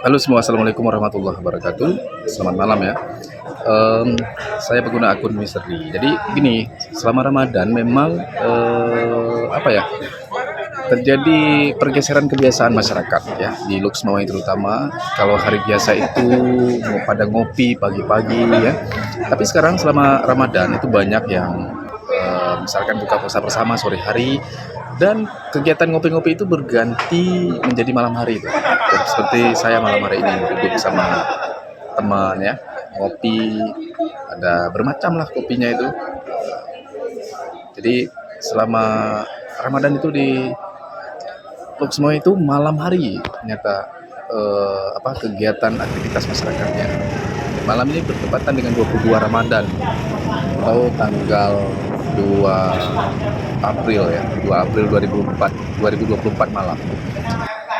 Halo semua, assalamualaikum warahmatullahi wabarakatuh. Selamat malam ya. Em, saya pengguna akun Mister D. Jadi gini, selama Ramadan memang apa ya, terjadi pergeseran kebiasaan masyarakat ya di Luxmawai terutama. Kalau hari biasa itu mau pada ngopi pagi-pagi ya. Tapi sekarang selama Ramadan itu banyak yang misalkan buka puasa bersama sore hari dan kegiatan ngopi-ngopi itu berganti menjadi malam hari itu. Ya, seperti saya malam hari ini duduk sama teman ya, ngopi, ada bermacam lah kopinya itu. Jadi selama Ramadan itu di semua itu malam hari ternyata kegiatan aktivitas masyarakatnya. Malam ini bertepatan dengan 22 Ramadan atau tanggal 2 April ya, 2 April 2024 malam.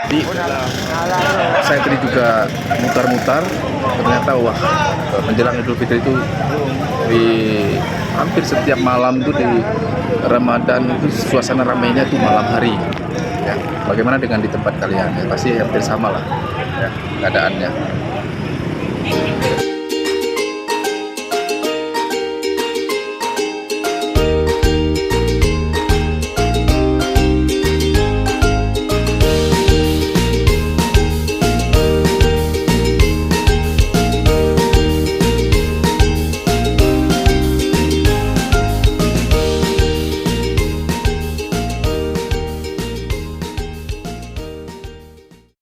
Jadi saya tadi juga mutar-mutar, ternyata wah, menjelang Idul Fitri itu di hampir setiap malam tuh di Ramadan itu suasana ramainya tuh malam hari. Ya, bagaimana dengan di tempat kalian? Ya, pasti hampir sama lah ya, keadaannya.